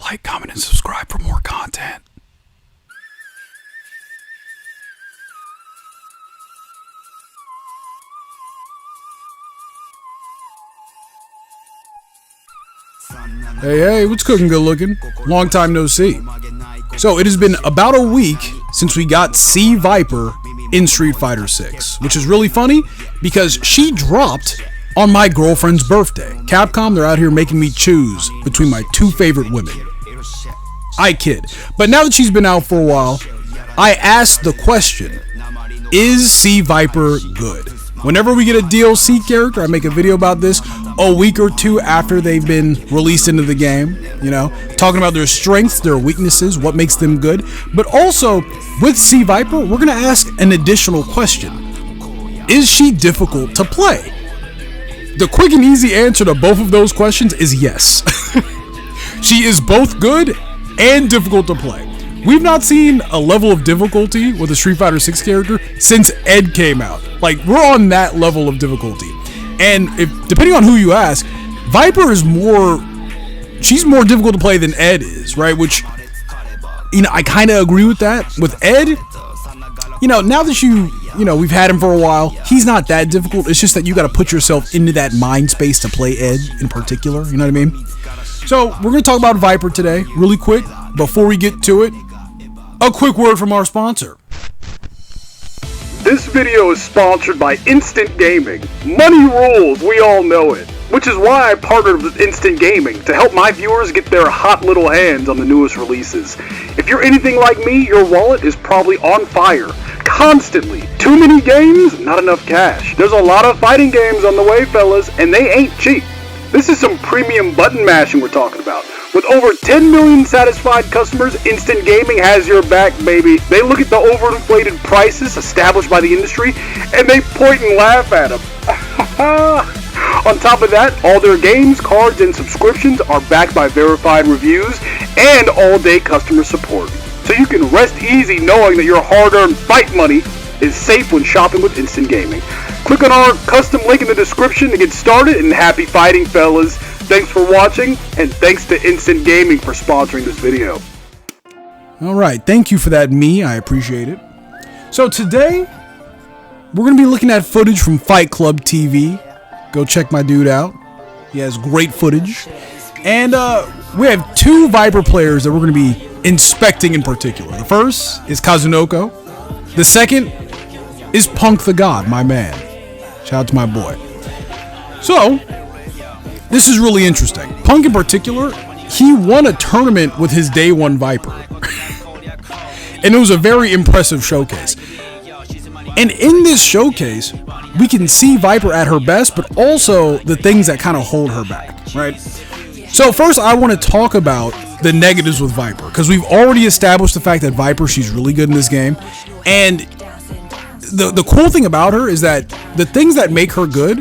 Like, comment, and subscribe for more content. Hey, what's cooking, good looking? Long time no see. So, it has been about a week since we got C. Viper in Street Fighter 6, which is really funny because she dropped on my girlfriend's birthday. Capcom, they're out here making me choose between my two favorite women. I kid. But now that she's been out for a while, I asked the question, is C. Viper good? Whenever we get a DLC character, I make a video about this a week or two after they've been released into the game, talking about their strengths, their weaknesses, what makes them good. But also, with C. Viper, we're going to ask an additional question. Is she difficult to play? The quick and easy answer to both of those questions is yes. She is both good and difficult to play. We've not seen a level of difficulty with a Street Fighter 6 character since Ed came out. Like, we're on that level of difficulty. And depending on who you ask, Viper is she's more difficult to play than Ed is, right? Which, I kind of agree with that. With Ed, now that we've had him for a while, he's not that difficult. It's just that you got to put yourself into that mind space to play Ed in particular, you know what I mean? So, we're going to talk about Viper today, really quick. Before we get to it, a quick word from our sponsor. This video is sponsored by Instant Gaming. Money rules, we all know it. Which is why I partnered with Instant Gaming to help my viewers get their hot little hands on the newest releases. If you're anything like me, your wallet is probably on fire. Constantly. Too many games, not enough cash. There's a lot of fighting games on the way, fellas, and they ain't cheap. This is some premium button mashing we're talking about. With over 10 million satisfied customers, Instant Gaming has your back, baby. They look at the overinflated prices established by the industry, and they point and laugh at them. On top of that, all their games, cards, and subscriptions are backed by verified reviews and all-day customer support. So you can rest easy knowing that your hard-earned fight money is safe when shopping with Instant Gaming. Click on our custom link in the description to get started, and happy fighting, fellas. Thanks for watching, and thanks to Instant Gaming for sponsoring this video. Alright, thank you for that, I appreciate it. So today, we're going to be looking at footage from Fight Club TV. Go check my dude out. He has great footage. And we have two Viper players that we're going to be inspecting in particular. The first is Kazunoko. The second is Punk the God, my man. Shout out to my boy. So, this is really interesting. Punk in particular, he won a tournament with his day one Viper. And it was a very impressive showcase. And in this showcase, we can see Viper at her best, but also the things that kind of hold her back, right? So first, I want to talk about the negatives with Viper, because we've already established the fact that Viper, she's really good in this game. And the cool thing about her is that the things that make her good,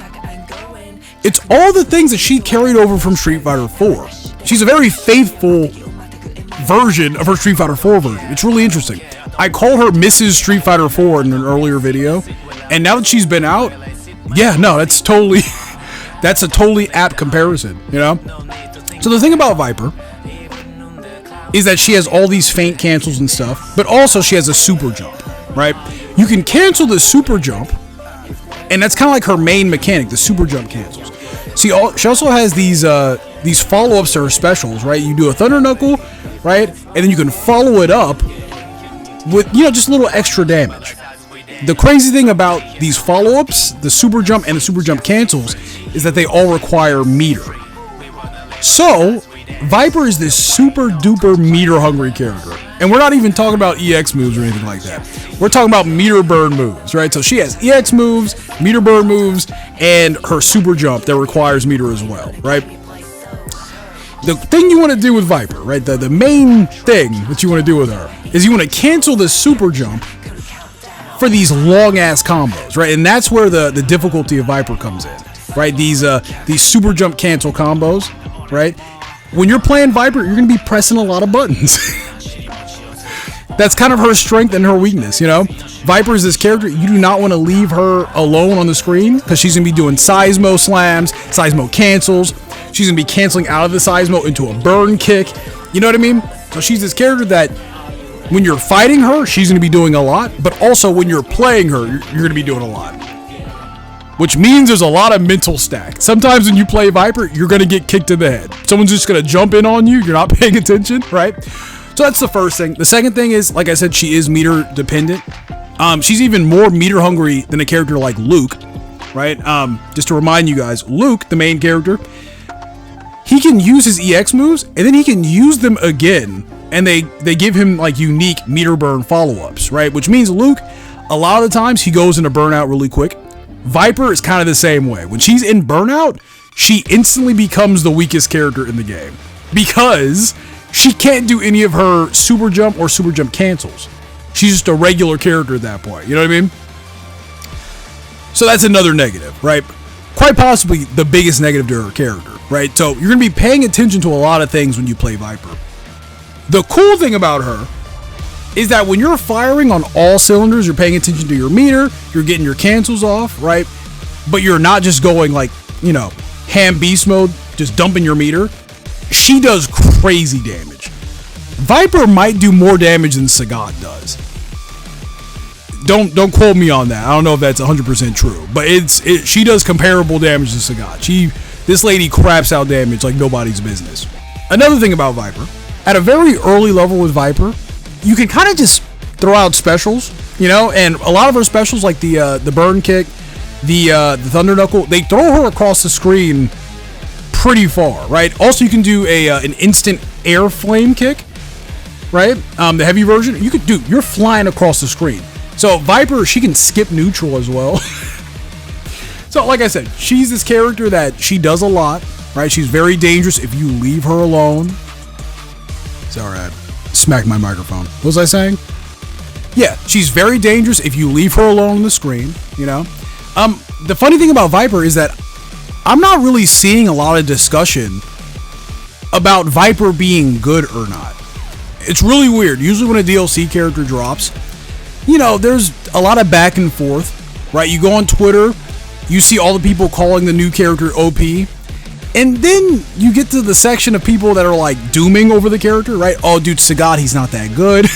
it's all the things that she carried over from Street Fighter 4. She's a very faithful version of her Street Fighter 4 version. It's really interesting. I call her Mrs. Street Fighter 4 in an earlier video, and now that she's been out, that's a totally apt comparison, So the thing about Viper is that she has all these feint cancels and stuff, but also she has a super jump, right? You can cancel the super jump, and that's kind of like her main mechanic, the super jump cancels. See, she also has these follow-ups to her specials, right? You do a Thunder Knuckle, right? And then you can follow it up with, just a little extra damage. The crazy thing about these follow-ups, the super jump and the super jump cancels, is that they all require meter. So, Viper is this super duper meter hungry character. And we're not even talking about EX moves or anything like that. We're talking about meter burn moves, right? So she has EX moves, meter burn moves, and her super jump that requires meter as well, right? The thing you want to do with Viper, right? The main thing that you want to do with her is you want to cancel the super jump for these long ass combos, right? And that's where the difficulty of Viper comes in, right? These super jump cancel combos, right? When you're playing Viper, you're going to be pressing a lot of buttons. That's kind of her strength and her weakness, Viper is this character, you do not want to leave her alone on the screen, because she's going to be doing Seismo slams, Seismo cancels. She's going to be canceling out of the Seismo into a burn kick. You know what I mean? So she's this character that when you're fighting her, she's going to be doing a lot, but also when you're playing her, you're going to be doing a lot. Which means there's a lot of mental stack. Sometimes when you play Viper, you're going to get kicked in the head. Someone's just going to jump in on you. You're not paying attention, right? So that's the first thing. The second thing is, like I said, she is meter dependent. She's even more meter hungry than a character like Luke, right? Just to remind you guys, Luke, the main character, he can use his EX moves and then he can use them again. And they give him like unique meter burn follow-ups, right? Which means Luke, a lot of the times he goes into burnout really quick. Viper is kind of the same way. When she's in burnout, she instantly becomes the weakest character in the game because she can't do any of her super jump or super jump cancels. She's just a regular character at that point. You know what I mean? So that's another negative, right? Quite possibly the biggest negative to her character, right? So you're going to be paying attention to a lot of things when you play Viper. The cool thing about her is that when you're firing on all cylinders, you're paying attention to your meter, you're getting your cancels off, right? But you're not just going like, you know, ham beast mode, just dumping your meter. She does crazy damage. Viper might do more damage than Sagat does. Don't quote me on that. I don't know if that's 100% true, but she does comparable damage to Sagat. This lady craps out damage like nobody's business. Another thing about Viper, at a very early level with Viper, you can kind of just throw out specials, you know, and a lot of her specials like the burn kick, the thunder knuckle, they throw her across the screen pretty far, right? Also, you can do an instant air flame kick, right? The heavy version, you're flying across the screen. So Viper, she can skip neutral as well. So like I said, she's this character that she does a lot, right? She's very dangerous if you leave her alone. Sorry, I smacked my microphone. What was I saying? Yeah, she's very dangerous if you leave her alone on the screen, you know? The funny thing about Viper is that I'm not really seeing a lot of discussion about Viper being good or not. It's really weird. Usually when a DLC character drops, you know, there's a lot of back and forth, right? You go on Twitter, you see all the people calling the new character OP, and then you get to the section of people that are like dooming over the character, right? Oh, dude, Sagat, he's not that good.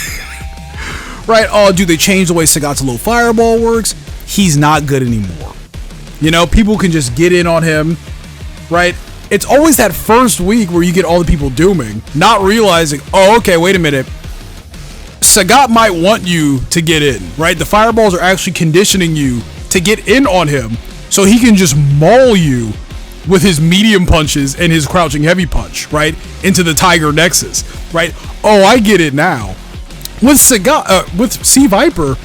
Right? Oh, dude, they changed the way Sagat's low fireball works. He's not good anymore. You know, people can just get in on him, right? It's always that first week where you get all the people dooming, not realizing, oh, okay, wait a minute. Sagat might want you to get in, right? The fireballs are actually conditioning you to get in on him so he can just maul you with his medium punches and his crouching heavy punch, right? Into the Tiger Nexus, right? Oh, I get it now. With Sagat, with C Viper,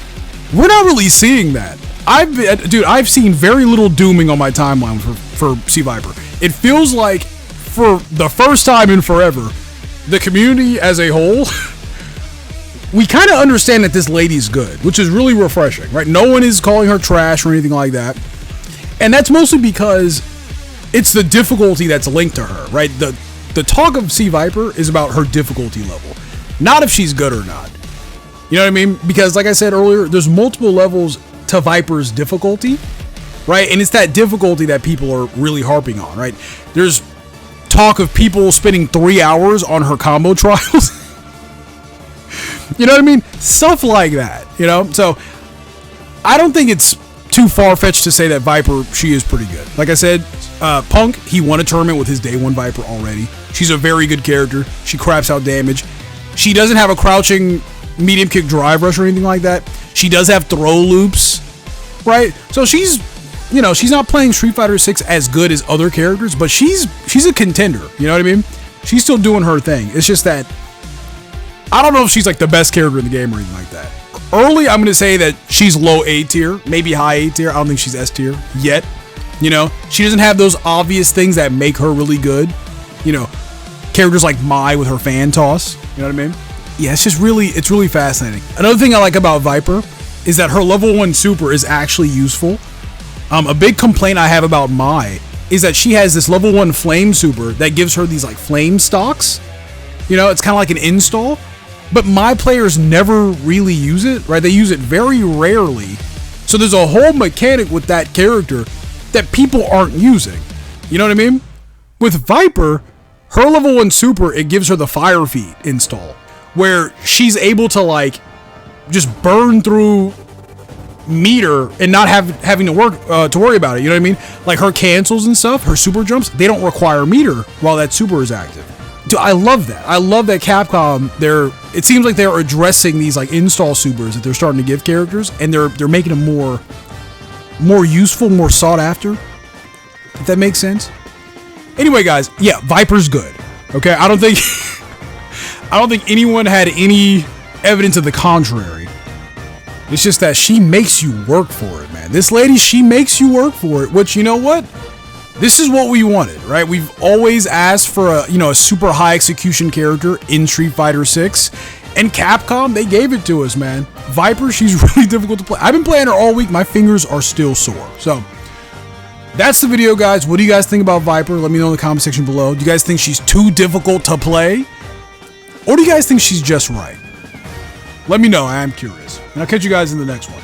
we're not really seeing that. I've seen very little dooming on my timeline for C Viper. It feels like for the first time in forever, the community as a whole, we kind of understand that this lady's good, which is really refreshing, right? No one is calling her trash or anything like that. And that's mostly because it's the difficulty that's linked to her, right? The talk of C Viper is about her difficulty level, not if she's good or not. You know what I mean? Because like I said earlier, there's multiple levels to Viper's difficulty, right? And it's that difficulty that people are really harping on, right? There's talk of people spending 3 hours on her combo trials. You know what I mean? Stuff like that, you know? So I don't think it's too far-fetched to say that Viper, she is pretty good. Like I said, Punk, he won a tournament with his day one Viper already. She's a very good character. She craps out damage. She doesn't have a crouching medium kick drive rush or anything like that. She does have throw loops, right? So she's, you know, she's not playing Street Fighter 6 as good as other characters, but she's a contender. You know what I mean? She's still doing her thing. It's just that I don't know if she's like the best character in the game or anything like that. Early, I'm going to say that she's low A tier, maybe high A tier. I don't think she's S tier yet. You know, she doesn't have those obvious things that make her really good. You know, characters like Mai with her fan toss. You know what I mean? Yeah, it's really fascinating. Another thing I like about Viper is that her level 1 super is actually useful. A big complaint I have about Mai is that she has this level 1 flame super that gives her these like flame stocks. You know, it's kind of like an install. But my players never really use it, right? They use it very rarely. So there's a whole mechanic with that character that people aren't using. You know what I mean? With Viper, her level 1 super, it gives her the Fire Feet install, where she's able to like just burn through meter and not having to worry about it. You know what I mean? Like her cancels and stuff, her super jumps, they don't require meter while that super is active. Dude, I love that. I love that Capcom, it seems like they're addressing these like install supers that they're starting to give characters, and they're making them more useful, more sought after. If that makes sense. Anyway, guys, yeah, Viper's good. Okay, I don't think anyone had any evidence of the contrary. It's just that she makes you work for it, man. This lady, she makes you work for it, which, you know what? This is what we wanted, right? We've always asked for a super high execution character in Street Fighter 6, and Capcom, they gave it to us, man. Viper, she's really difficult to play. I've been playing her all week. My fingers are still sore. So, that's the video, guys. What do you guys think about Viper? Let me know in the comment section below. Do you guys think she's too difficult to play? Or do you guys think she's just right? Let me know. I am curious. And I'll catch you guys in the next one.